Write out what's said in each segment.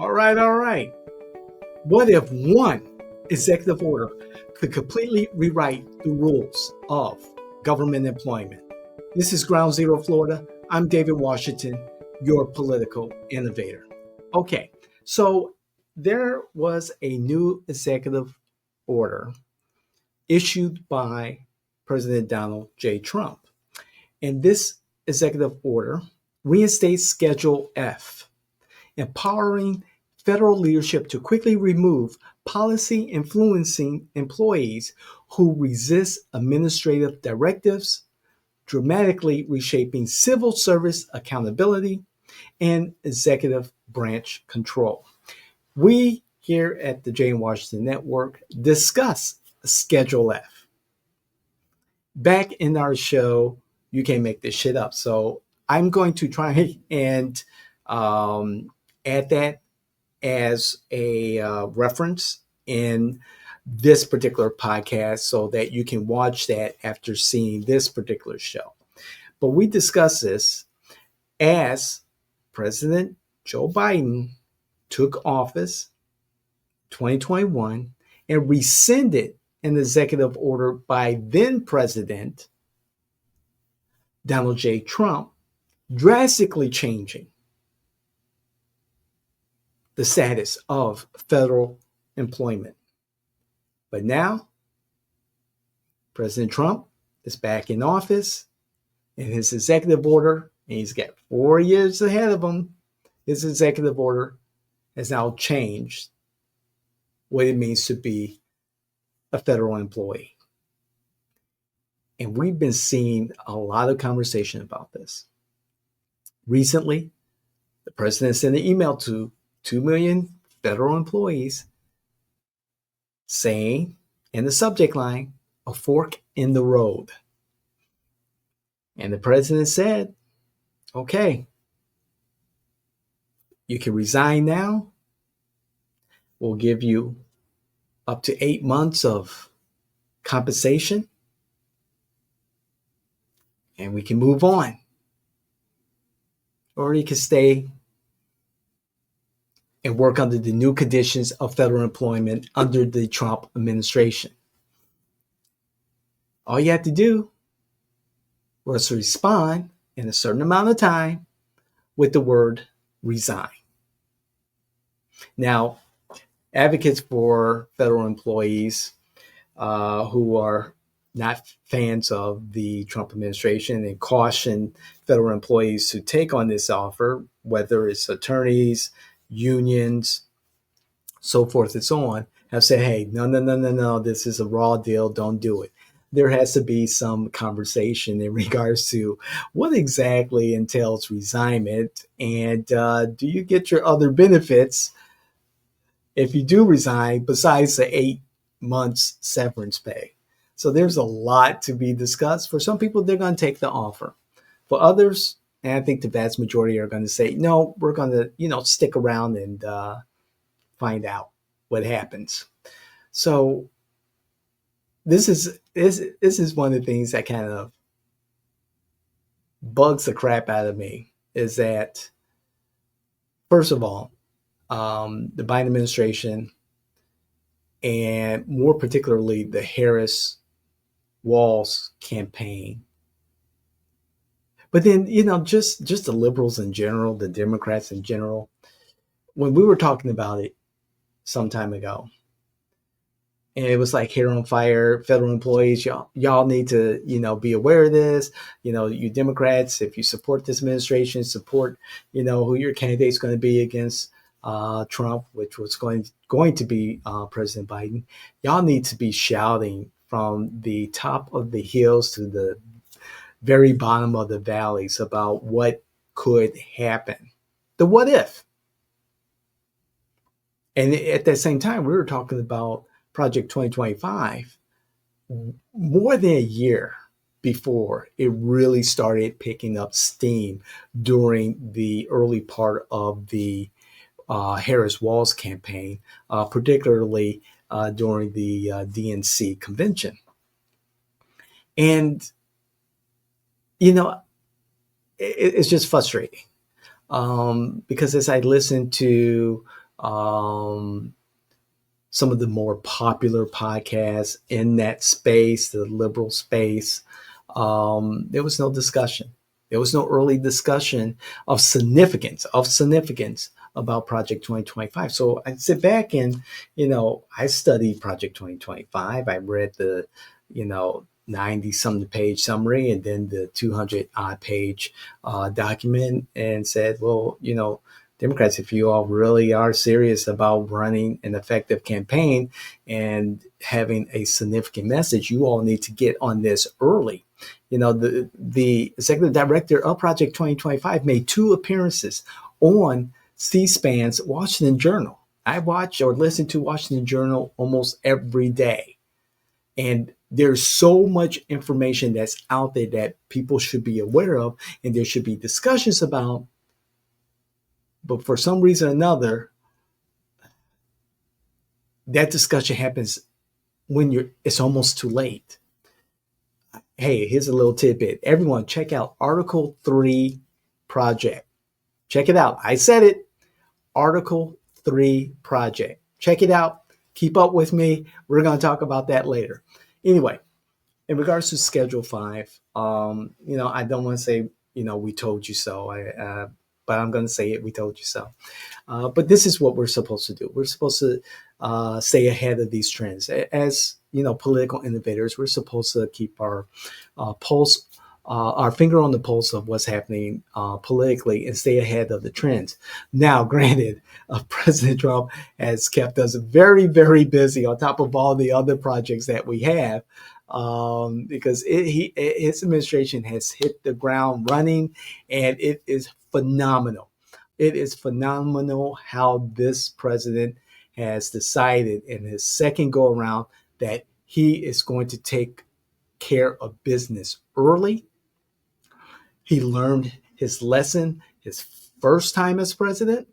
All right, all right. What if one executive order could completely rewrite the rules of government employment? This is Ground Zero Florida. I'm David Washington, your political innovator. Okay, so there was a new executive order issued by President Donald J. Trump. And this executive order reinstates Schedule F, empowering federal leadership to quickly remove policy influencing employees who resist administrative directives, dramatically reshaping civil service accountability and executive branch control. We here at the Jane Washington Network discuss Schedule F. Back in our show, You Can't Make This Shit Up. So I'm going to try and add that as a reference in this particular podcast so that you can watch that after seeing this particular show. But we discuss this as President Joe Biden took office 2021 and rescinded an executive order by then President Donald J. Trump, drastically changing the status of federal employment. But now, President Trump is back in office, and his executive order, and he's got 4 years ahead of him, his executive order has now changed what it means to be a federal employee. And we've been seeing a lot of conversation about this. Recently, the president sent an email to 2 million federal employees saying, in the subject line, a fork in the road. And the president said, okay, you can resign now. We'll give you up to 8 months of compensation, and we can move on. Or you can stay and work under the new conditions of federal employment under the Trump administration. All you have to do was respond in a certain amount of time with the word resign. Now, advocates for federal employees who are not fans of the Trump administration and caution federal employees to take on this offer, whether it's attorneys, unions, so forth and so on, have said, hey, no, this is a raw deal, don't do it. There has to be some conversation in regards to what exactly entails resignment, and do you get your other benefits if you do resign besides the 8 months severance pay. So there's a lot to be discussed. For some people, they're going to take the offer. For others, and I think the vast majority are going to say, no, we're going to, stick around and find out what happens. So this is one of the things that kind of bugs the crap out of me, is that, first of all, the Biden administration, and more particularly the Harris-Walz campaign, but then, just the liberals in general, the Democrats in general, when we were talking about it some time ago, and it was like hair on fire, federal employees, y'all need to, be aware of this. You Democrats, if you support this administration, support, who your candidate's going to be against Trump, which was going to be President Biden. Y'all need to be shouting from the top of the hills to the very bottom of the valleys about what could happen. The what if. And at that same time, we were talking about Project 2025 more than a year before it really started picking up steam during the early part of the Harris-Walz campaign, particularly during the DNC convention. And, it's just frustrating because as I listen to um, some of the more popular podcasts in that space, the liberal space. There was no discussion. There was no early discussion of significance about Project 2025. So I sit back and, I studied Project 2025. I read the, 90 something page summary and then the 200 odd page document and said, well, Democrats, if you all really are serious about running an effective campaign and having a significant message, you all need to get on this early. The executive director of Project 2025 made 2 appearances on C-SPAN's Washington Journal. I watch or listen to Washington Journal almost every day. And there's so much information that's out there that people should be aware of, and there should be discussions about. But for some reason or another, that discussion happens when it's almost too late. Hey, here's a little tidbit. Everyone, check out Article 3 Project. Check it out. I said it. Article 3 Project. Check it out. Keep up with me. We're going to talk about that later. Anyway, in regards to Schedule 5, I don't want to say, we told you so. But I'm going to say it. We told you so. But this is what we're supposed to do. We're supposed to stay ahead of these trends. As political innovators, we're supposed to keep our pulse, our finger on the pulse of what's happening politically and stay ahead of the trends. Now, granted, President Trump has kept us very, very busy on top of all the other projects that we have. Because his administration has hit the ground running, and it is phenomenal. It is phenomenal how this president has decided in his second go around that he is going to take care of business early. He learned his lesson his first time as president,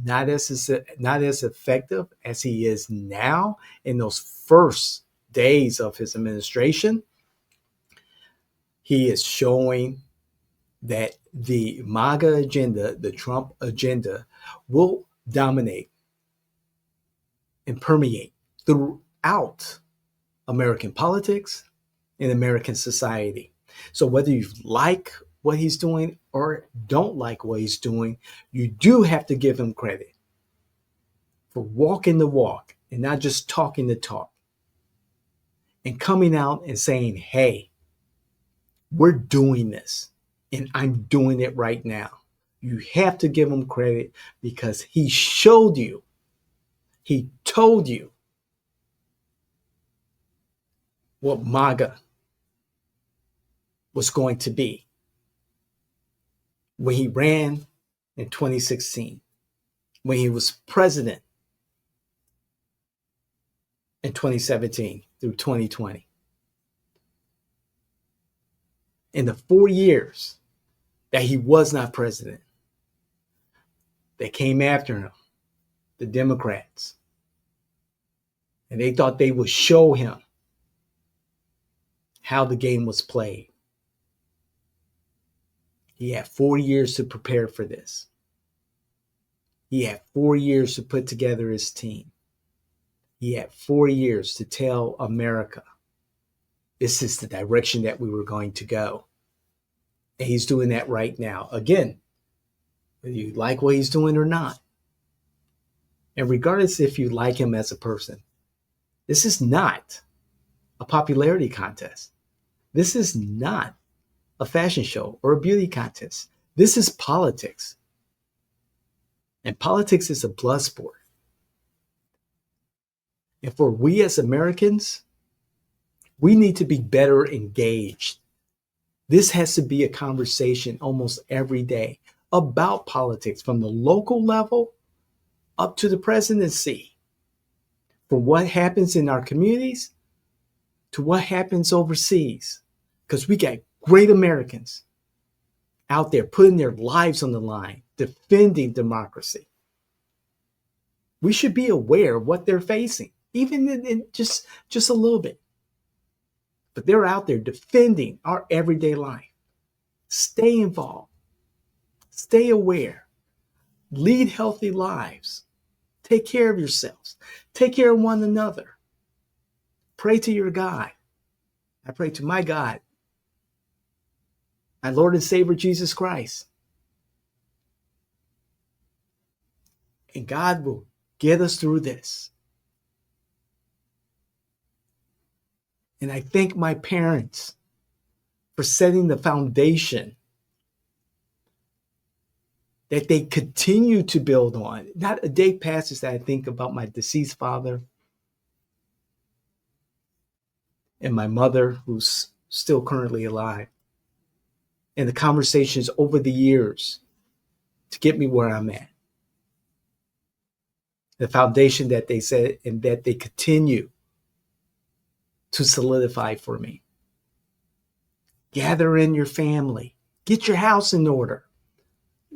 not as effective as he is now in those first days of his administration. He is showing that the MAGA agenda, the Trump agenda, will dominate and permeate throughout American politics and American society. So whether you like what he's doing or don't like what he's doing, you do have to give him credit for walking the walk and not just talking the talk and coming out and saying, hey, we're doing this and I'm doing it right now. You have to give him credit because he showed you, he told you what MAGA was going to be when he ran in 2016, when he was president in 2017 through 2020. In the 4 years that he was not president, they came after him, the Democrats, and they thought they would show him how the game was played. He had 4 years to prepare for this. He had 4 years to put together his team. He had 4 years to tell America, this is the direction that we were going to go. And he's doing that right now. Again, whether you like what he's doing or not. And regardless if you like him as a person, this is not a popularity contest. This is not a fashion show or a beauty contest. This is politics. And politics is a blood sport. And for we as Americans, we need to be better engaged. This has to be a conversation almost every day about politics from the local level up to the presidency. From what happens in our communities to what happens overseas. Because we got great Americans out there putting their lives on the line, defending democracy. We should be aware of what they're facing, even in just a little bit. But they're out there defending our everyday life. Stay involved. Stay aware. Lead healthy lives. Take care of yourselves. Take care of one another. Pray to your God. I pray to my God, my Lord and Savior Jesus Christ. And God will get us through this. And I thank my parents for setting the foundation that they continue to build on. Not a day passes that I think about my deceased father and my mother, who's still currently alive, and the conversations over the years to get me where I'm at. The foundation that they set and that they continue to solidify for me. Gather in your family. Get your house in order.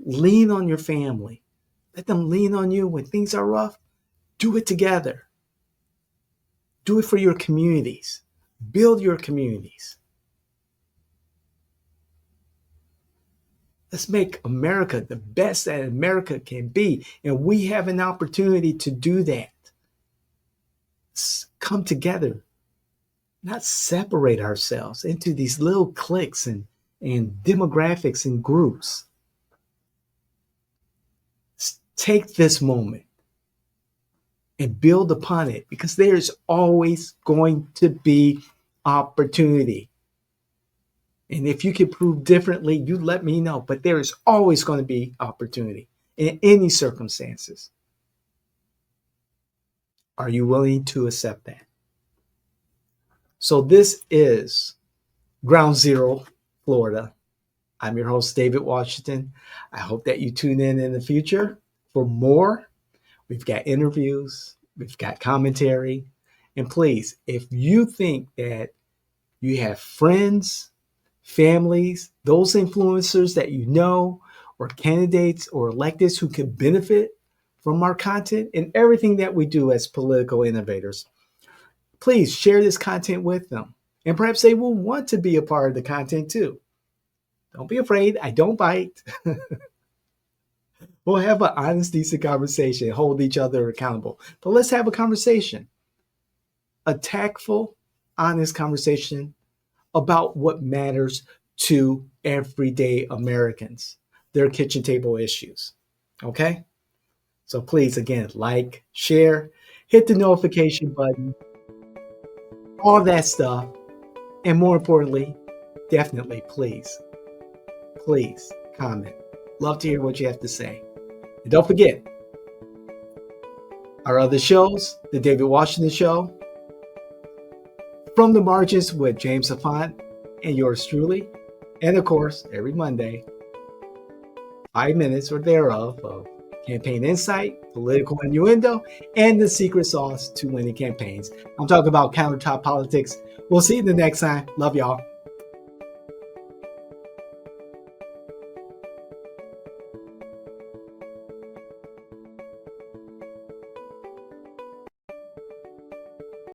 Lean on your family. Let them lean on you when things are rough. Do it together. Do it for your communities. Build your communities. Let's make America the best that America can be. And we have an opportunity to do that. Let's come together, not separate ourselves into these little cliques and demographics and groups. Let's take this moment and build upon it, because there's always going to be opportunity. And if you can prove differently, you let me know. But there is always going to be opportunity in any circumstances. Are you willing to accept that? So this is Ground Zero, Florida. I'm your host, David Washington. I hope that you tune in the future for more. We've got interviews, we've got commentary. And please, if you think that you have friends, families, those influencers that you know, or candidates or electeds who can benefit from our content and everything that we do as political innovators, please share this content with them. And perhaps they will want to be a part of the content too. Don't be afraid. I don't bite. We'll have an honest, decent conversation, hold each other accountable. But let's have a conversation, a tactful, honest conversation about what matters to everyday Americans, their kitchen table issues. Okay? So please, again, like, share, hit the notification button, all that stuff. And more importantly, definitely, please comment. Love to hear what you have to say. And don't forget, our other shows, The David Washington Show, From the Margins with James Affont and yours truly, and of course, every Monday, 5 minutes or thereof of campaign insight, political innuendo, and the secret sauce to winning campaigns. I'm talking about countertop politics. We'll see you the next time. Love y'all.